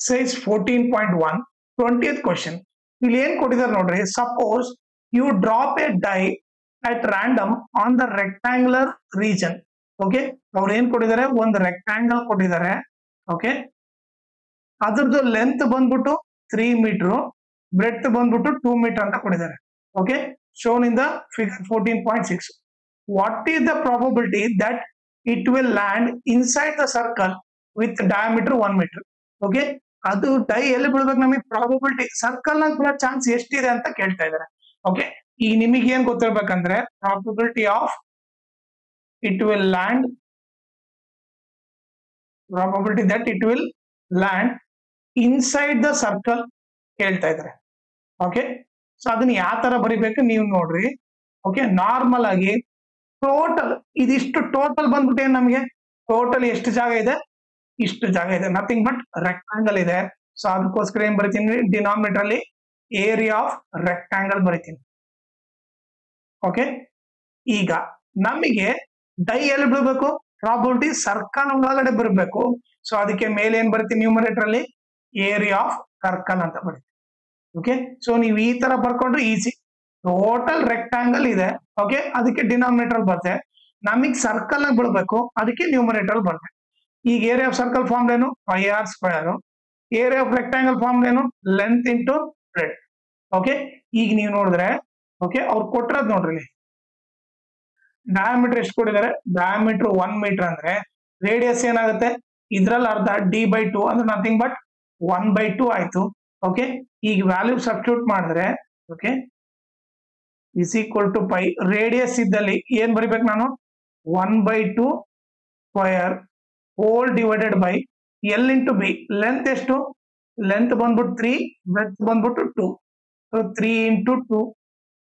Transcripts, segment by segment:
says 14.1. 20th question. ಇಲ್ಲಿ ಏನ್ ಕೊಟ್ಟಿದ್ದಾರೆ ನೋಡ್ರಿ. Suppose you drop a die at random on the rectangular region. Okay, ಅವ್ರು ಏನ್ ಕೊಟ್ಟಿದ್ದಾರೆ, ಒಂದು ರೆಕ್ಟಾಂಗಲ್ ಕೊಟ್ಟಿದ್ದಾರೆ. ಓಕೆ, ಅದ್ರದ್ದು ಲೆಂತ್ ಬಂದ್ಬಿಟ್ಟು 3 ಮೀಟರ್, ಬ್ರೆಡ್ತ್ ಬಂದ್ಬಿಟ್ಟು 2 ಮೀಟರ್ ಅಂತ ಕೊಟ್ಟಿದ್ದಾರೆ. Okay, shown in the figure 14.6. What is the probability that it will land inside the circle with diameter 1 meter? Okay, ಅದು ಡೈ ಎಲ್ಲಿ ಬೀಳ್ಬೇಕು ನಮಗೆ ಪ್ರಾಬಬಿಲಿಟಿ, ಸರ್ಕಲ್ ನಾಗ ಬೀಳೋ ಚಾನ್ಸ್ ಎಷ್ಟಿದೆ ಅಂತ ಕೇಳ್ತಾ ಇದಾರೆ. ಓಕೆ, ಈಗ ನಿಮಗೆ ಏನ್ ಗೊತ್ತಿರ್ಬೇಕಂದ್ರೆ probability of it will land, probability that it will land inside the circle ಕೇಳ್ತಾ ಇದಾರೆ. ಓಕೆ, ಸೊ ಅದನ್ನ ಯಾವ ತರ ಬರಿಬೇಕು ನೀವು ನೋಡ್ರಿ. ಓಕೆ, ನಾರ್ಮಲ್ ಆಗಿ ಟೋಟಲ್ ಇದಿಷ್ಟು ಟೋಟಲ್ ಬಂದ್ಬಿಟ್ಟು ಏನ್ ನಮಗೆ ಟೋಟಲ್ ಎಷ್ಟು ಜಾಗ ಇದೆ, ಇಷ್ಟು ಜಾಗ ಇದೆ, ನಥಿಂಗ್ ಬಟ್ ರೆಕ್ಟಾಂಗಲ್ ಇದೆ. ಸೊ ಅದಕ್ಕೋಸ್ಕರ ಏನ್ ಬರಿತೀನಿ, ಡಿನಾಮಿನೇಟರ್ ಅಲ್ಲಿ ಏರಿಯಾ ಆಫ್ ರೆಕ್ಟಾಂಗಲ್ ಬರಿತೀನಿ. ಓಕೆ, ಈಗ ನಮಗೆ ಡೈ ಎಲ್ಲಿ ಬೀಳ್ಬೇಕು, ಪ್ರಾಬಬಿಲಿಟಿ ಸರ್ಕಲ್ ಒಳಗಡೆ ಬರಬೇಕು. ಸೊ ಅದಕ್ಕೆ ಮೇಲೆ ಏನ್ ಬರ್ತೀನಿ, ನ್ಯೂಮರೇಟರ್ ಅಲ್ಲಿ ಏರಿಯಾ ಆಫ್ ಸರ್ಕಲ್ ಅಂತ ಬರೀತೀನಿ. ಓಕೆ, ಸೊ ನೀವು ಈ ತರ ಬರ್ಕೊಂಡ್ರೆ ಈಸಿ. ಟೋಟಲ್ ರೆಕ್ಟಾಂಗಲ್ ಇದೆ. ಓಕೆ, ಅದಕ್ಕೆ ಡಿನಾಮಿನೇಟರ್ ಬರುತ್ತೆ. ನಮಗ್ ಸರ್ಕಲ್ ನಾಗ ಬೀಳ್ಬೇಕು, ಅದಕ್ಕೆ ನ್ಯೂಮರೇಟರ್ ಬರುತ್ತೆ. ಈಗ ಏರಿಯಾ ಆಫ್ ಸರ್ಕಲ್ ಫಾರ್ಮ್ ಏನು, 5r². Area of rectangle form ಏನು, ಲೆಂತ್ ಇಂಟು ಬ್ರೆಡ್. ಓಕೆ, ಈಗ ನೀವು ನೋಡಿದ್ರೆ, ಓಕೆ, ಅವ್ರು ಕೊಟ್ಟಿರೋದು ನೋಡ್ರಿ, ಡಯಾಮೀಟರ್ ಎಷ್ಟು ಕೊಟ್ಟಿದ್ದಾರೆ, ಡಯಾಮೀಟರ್ 1 ಮೀಟರ್ ಅಂದ್ರೆ ರೇಡಿಯಸ್ ಏನಾಗುತ್ತೆ, ಇದ್ರಲ್ಲಿ ಅರ್ಧ d/2 ಅಂದ್ರೆ ನಥಿಂಗ್ ಬಟ್ 1/2 ಆಯ್ತು. ಓಕೆ, ಈಗ ವ್ಯಾಲ್ಯೂ ಸಬ್ಸ್ಟಿಟ್ಯೂಟ್ ಮಾಡಿದ್ರೆ, okay, is equal to pi. Radius ಇದ್ದಲ್ಲಿ ಏನ್ ಬರಿಬೇಕು ನಾನು, 1/2 square whole divided by L into B. Length ಎಷ್ಟು, ಲೆಂತ್ ಬಂದ್ಬಿಟ್ಟು 3, ಬ್ರೆಡ್ತ್ ಬಂದ್ಬಿಟ್ಟು 2. So 3 into 2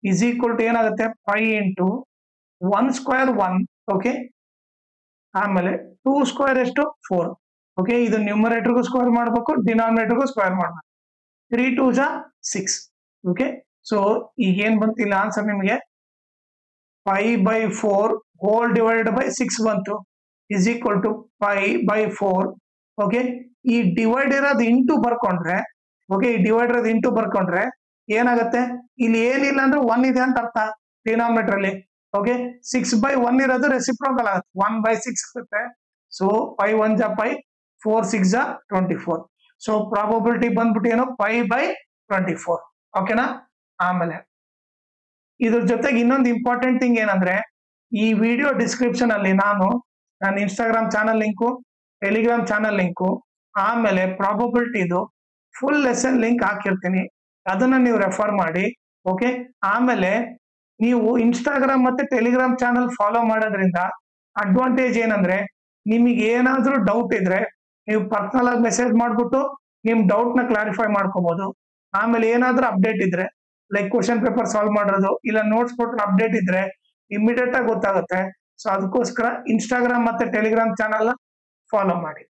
is equal to ಏನಾಗುತ್ತೆ, 5 ಇಂಟು 1 ಸ್ಕ್ವಯರ್ 1. ಓಕೆ, ಆಮೇಲೆ 2 ಸ್ಕ್ವಯರ್ ಎಷ್ಟು, 4. ಓಕೆ, ಇದು ನ್ಯೂಮರೇಟರ್ಗೂ ಸ್ಕ್ವೇರ್ ಮಾಡಬೇಕು, ಡಿನಾಮಿನೇಟರ್ಗೂ ಸ್ಕ್ವೇರ್ ಮಾಡಬೇಕು. 3 2s are 6. ಓಕೆ, ಸೊ ಈಗ ಏನ್ ಬಂತು ಇಲ್ಲ ಆನ್ಸರ್ ನಿಮಗೆ, 5/4 ಹೋಲ್ ಡಿವೈಡೆಡ್ ಬೈ 6 ಬಂತು, ಇಸ್ ಈಕ್ವಲ್ ಟು 5/4. ಓಕೆ, ಈ ಡಿವೈಡ್ ಇರೋದು ಇಂಟು ಬರ್ಕೊಂಡ್ರೆ, ಓಕೆ, ಈ ಡಿವೈಡ್ ಇರೋದು ಇಂಟು ಬರ್ಕೊಂಡ್ರೆ ಏನಾಗುತ್ತೆ, ಇಲ್ಲಿ ಏನಿಲ್ಲ ಅಂದ್ರೆ 1 ಇದೆ ಅಂತ ಅರ್ಥ ಡಿನಾಮಿನೇಟರ್ ಅಲ್ಲಿ. ಓಕೆ, 6/1 ಇರೋದು ರೆಸಿಪ್ರೋಕಲ್ ಆಗುತ್ತೆ, 1/6 ಆಗುತ್ತೆ. ಸೊ 5 1 ಜಾ 5, 4 6 ಜಾ 24. ಸೊ ಪ್ರಾಬಬಿಲಿಟಿ ಬಂದ್ಬಿಟ್ಟು ಏನು, 5/24. ಓಕೆನಾ. ಆಮೇಲೆ ಇದ್ರ ಜೊತೆಗೆ ಇನ್ನೊಂದು ಇಂಪಾರ್ಟೆಂಟ್ ಥಿಂಗ್ ಏನಂದ್ರೆ, ಈ ವಿಡಿಯೋ ಡಿಸ್ಕ್ರಿಪ್ಷನ್ ಅಲ್ಲಿ ನಾನು ನನ್ನ Instagram channel link, Telegram channel link, ಆಮೇಲೆ ಪ್ರಾಬಬಿಲಿಟಿದು ಫುಲ್ ಲೆಸನ್ ಲಿಂಕ್ ಹಾಕಿರ್ತೀನಿ, ಅದನ್ನ ನೀವು ರೆಫರ್ ಮಾಡಿ. ಓಕೆ, ಆಮೇಲೆ ನೀವು ಇನ್ಸ್ಟಾಗ್ರಾಮ್ ಮತ್ತೆ ಟೆಲಿಗ್ರಾಮ್ ಚಾನಲ್ ಫಾಲೋ ಮಾಡೋದ್ರಿಂದ ಅಡ್ವಾಂಟೇಜ್ ಏನಂದ್ರೆ, ನಿಮಗೆ ಏನಾದ್ರೂ ಡೌಟ್ ಇದ್ರೆ ನೀವು ಪರ್ಸನಲ್ ಆಗಿ ಮೆಸೇಜ್ ಮಾಡ್ಬಿಟ್ಟು ನಿಮ್ ಡೌಟ್ ನ ಕ್ಲಾರಿಫೈ ಮಾಡ್ಕೋಬಹುದು. ಆಮೇಲೆ ಏನಾದ್ರೂ ಅಪ್ಡೇಟ್ ಇದ್ರೆ, ಲೈಕ್ ಕ್ವಶನ್ ಪೇಪರ್ ಸಾಲ್ವ್ ಮಾಡೋದು, ಇಲ್ಲ ನೋಟ್ಸ್ ಕೊಟ್ಟರೆ ಅಪ್ಡೇಟ್ ಇದ್ರೆ ಇಮಿಡಿಯೇಟ್ ಆಗಿ ಗೊತ್ತಾಗುತ್ತೆ. ಸೊ ಅದಕ್ಕೋಸ್ಕರ ಇನ್ಸ್ಟಾಗ್ರಾಮ್ ಮತ್ತೆ ಟೆಲಿಗ್ರಾಮ್ ಚಾನಲ್ ಫಾಲೋ ಮಾಡಿ.